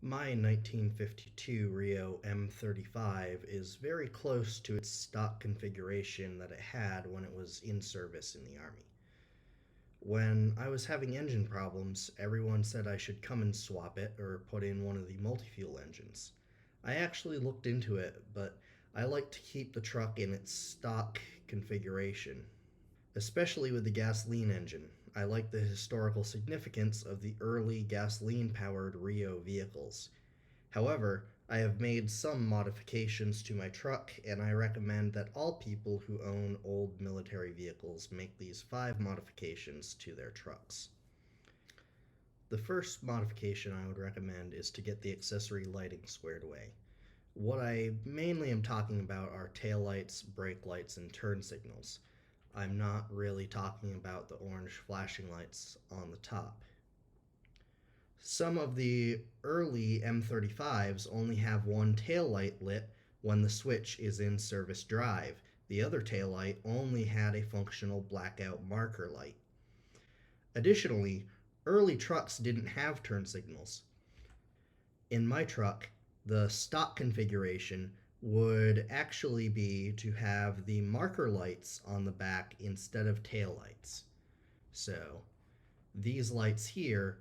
My 1952 Rio M35 is very close to its stock configuration that it had when it was in service in the Army. When I was having engine problems, everyone said I should come and swap it or put in one of the multi-fuel engines. I actually looked into it, but I like to keep the truck in its stock configuration, especially with the gasoline engine. I like the historical significance of the early gasoline powered Rio vehicles. However, I have made some modifications to my truck, and I recommend that all people who own old military vehicles make these 5 modifications to their trucks. The first modification I would recommend is to get the accessory lighting squared away. What I mainly am talking about are taillights, brake lights, and turn signals. I'm not really talking about the orange flashing lights on the top. Some of the early M35s only have one taillight lit when the switch is in service drive. The other taillight only had a functional blackout marker light. Additionally, early trucks didn't have turn signals. In my truck, the stock configuration would actually be to have the marker lights on the back instead of taillights. So, these lights here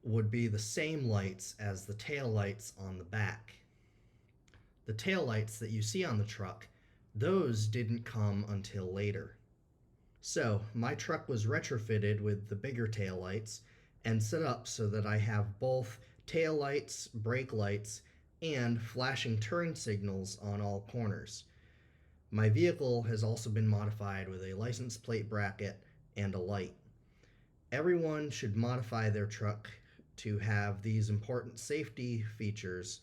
would be the same lights as the tail lights on the back. The tail lights that you see on the truck, those didn't come until later. So, my truck was retrofitted with the bigger tail lights and set up so that I have both tail lights, brake lights, and flashing turn signals on all corners. My vehicle has also been modified with a license plate bracket and a light. Everyone should modify their truck to have these important safety features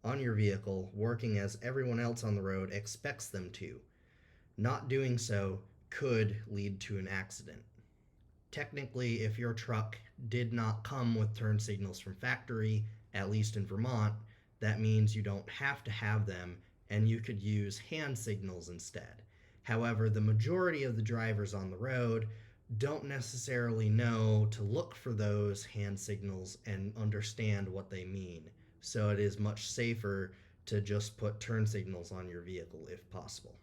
on your vehicle working as everyone else on the road expects them to. Not doing so could lead to an accident. Technically, if your truck did not come with turn signals from factory, at least in Vermont, that means you don't have to have them and you could use hand signals instead. However, the majority of the drivers on the road don't necessarily know to look for those hand signals and understand what they mean. So it is much safer to just put turn signals on your vehicle if possible.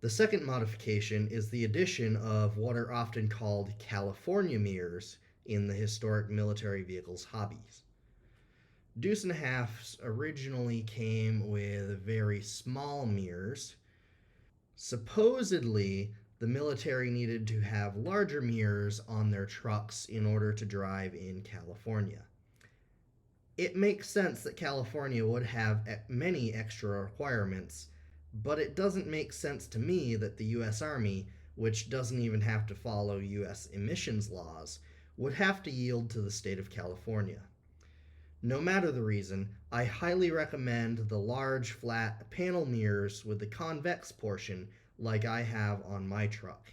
The second modification is the addition of what are often called California mirrors in the historic military vehicles hobbies. Deuce and a Halfs originally came with very small mirrors. Supposedly, the military needed to have larger mirrors on their trucks in order to drive in California. It makes sense that California would have many extra requirements, but it doesn't make sense to me that the US Army, which doesn't even have to follow US emissions laws, would have to yield to the state of California. No matter the reason, I highly recommend the large flat panel mirrors with the convex portion like I have on my truck.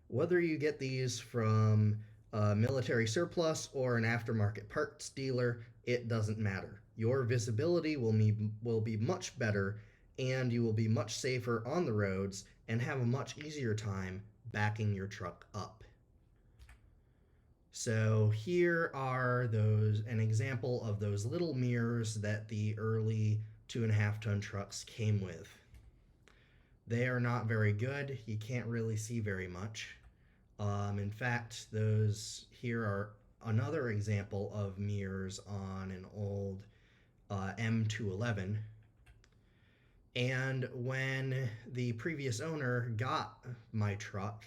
Whether you get these from a military surplus or an aftermarket parts dealer, it doesn't matter. Your visibility will be much better and you will be much safer on the roads and have a much easier time backing your truck up. So here are those an example of those little mirrors that the early 2.5 ton trucks came with. They are not very good. You can't really see very much. In fact, those here are another example of mirrors on an old M211. And when the previous owner got my truck,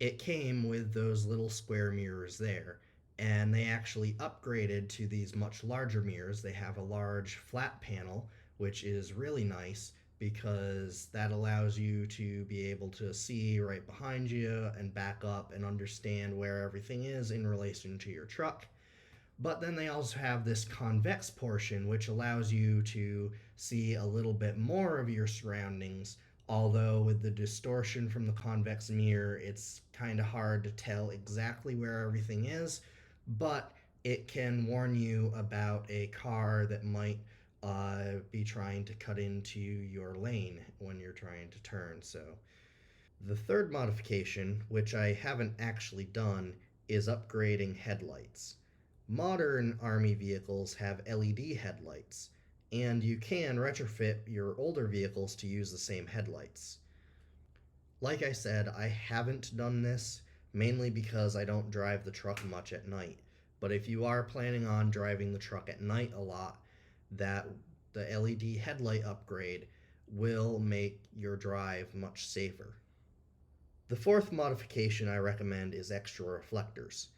it came with those little square mirrors there. And they actually upgraded to these much larger mirrors. They have a large flat panel, which is really nice because that allows you to be able to see right behind you and back up and understand where everything is in relation to your truck. But then they also have this convex portion, which allows you to see a little bit more of your surroundings. Although, with the distortion from the convex mirror, it's kind of hard to tell exactly where everything is, but it can warn you about a car that might be trying to cut into your lane when you're trying to turn. So, the third modification, which I haven't actually done, is upgrading headlights. Modern Army vehicles have LED headlights, and you can retrofit your older vehicles to use the same headlights. Like I said, I haven't done this mainly because I don't drive the truck much at night. But if you are planning on driving the truck at night a lot, that the LED headlight upgrade will make your drive much safer. The fourth modification I recommend is extra reflectors.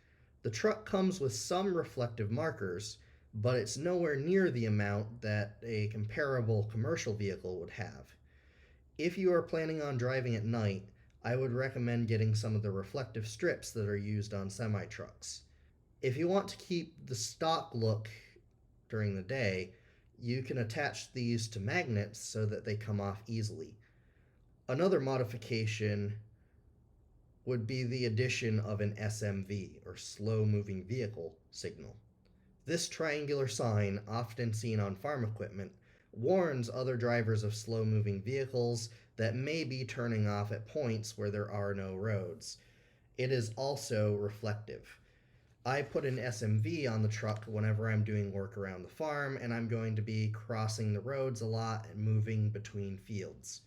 The truck comes with some reflective markers, but it's nowhere near the amount that a comparable commercial vehicle would have. If you are planning on driving at night, I would recommend getting some of the reflective strips that are used on semi trucks. If you want to keep the stock look during the day, you can attach these to magnets so that they come off easily. Another modification would be the addition of an SMV, or slow moving vehicle signal. This triangular sign, often seen on farm equipment, warns other drivers of slow moving vehicles that may be turning off at points where there are no roads. It is also reflective. I put an SMV on the truck whenever I'm doing work around the farm and I'm going to be crossing the roads a lot and moving between fields.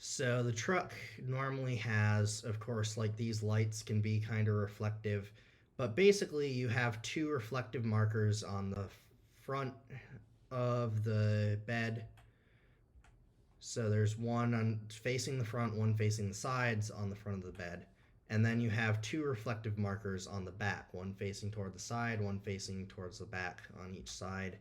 So the truck normally has, of course, like these lights can be kind of reflective, but basically you have two reflective markers on the front of the bed. So there's one on facing the front, one facing the sides on the front of the bed. And then you have two reflective markers on the back, one facing toward the side, one facing towards the back on each side.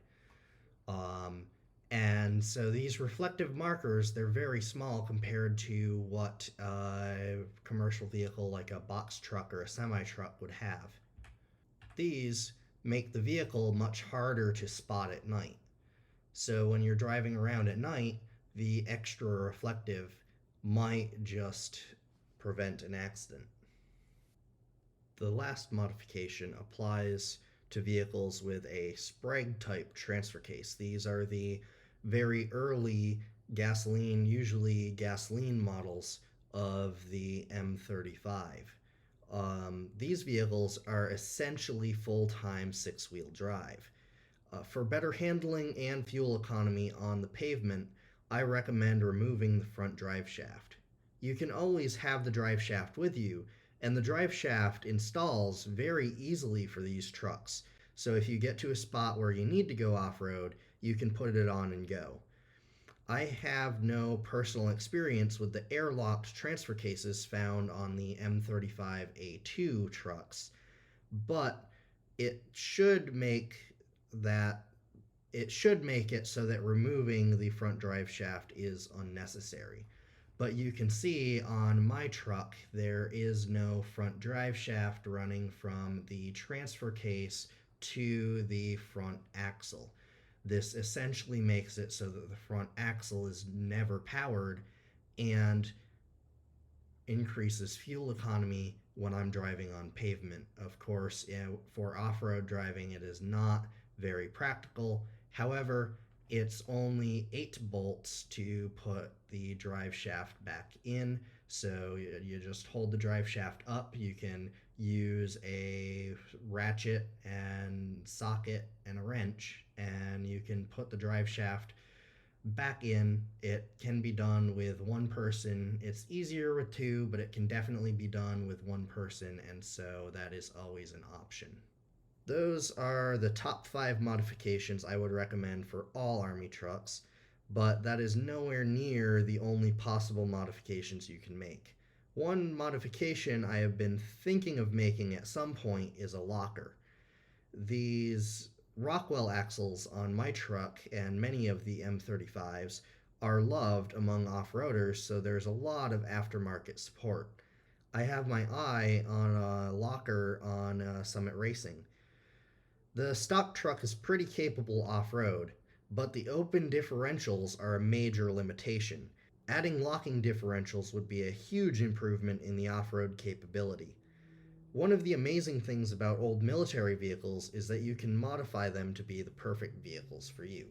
Um, and so these reflective markers, they're very small compared to what a commercial vehicle like a box truck or a semi truck would have. These make the vehicle much harder to spot at night. So when you're driving around at night, the extra reflective might just prevent an accident. The last modification applies to vehicles with a Sprague type transfer case. These are the very early gasoline, usually gasoline models of the M35. These vehicles are essentially full time six wheel drive. For better handling and fuel economy on the pavement, I recommend removing the front drive shaft. You can always have the drive shaft with you, and the drive shaft installs very easily for these trucks. So if you get to a spot where you need to go off road, you can put it on and go. I have no personal experience with the air-locked transfer cases found on the M35A2 trucks, but it should make that it should make it so that removing the front drive shaft is unnecessary. But you can see on my truck there is no front drive shaft running from the transfer case to the front axle. This essentially makes it so that the front axle is never powered and increases fuel economy when I'm driving on pavement. Of course, for off road driving, it is not very practical. However, it's only 8 bolts to put the drive shaft back in. So you just hold the drive shaft up. You can use a ratchet and socket and a wrench, and you can put the drive shaft back in. It can be done with one person. It's easier with two, but it can definitely be done with one person, and so that is always an option. Those are the top 5 modifications I would recommend for all Army trucks, but that is nowhere near the only possible modifications you can make. One modification I have been thinking of making at some point is a locker. These Rockwell axles on my truck and many of the M35s are loved among off roaders, so there's a lot of aftermarket support. I have my eye on a locker on Summit Racing. The stock truck is pretty capable off road, but the open differentials are a major limitation. Adding locking differentials would be a huge improvement in the off road capability. One of the amazing things about old military vehicles is that you can modify them to be the perfect vehicles for you.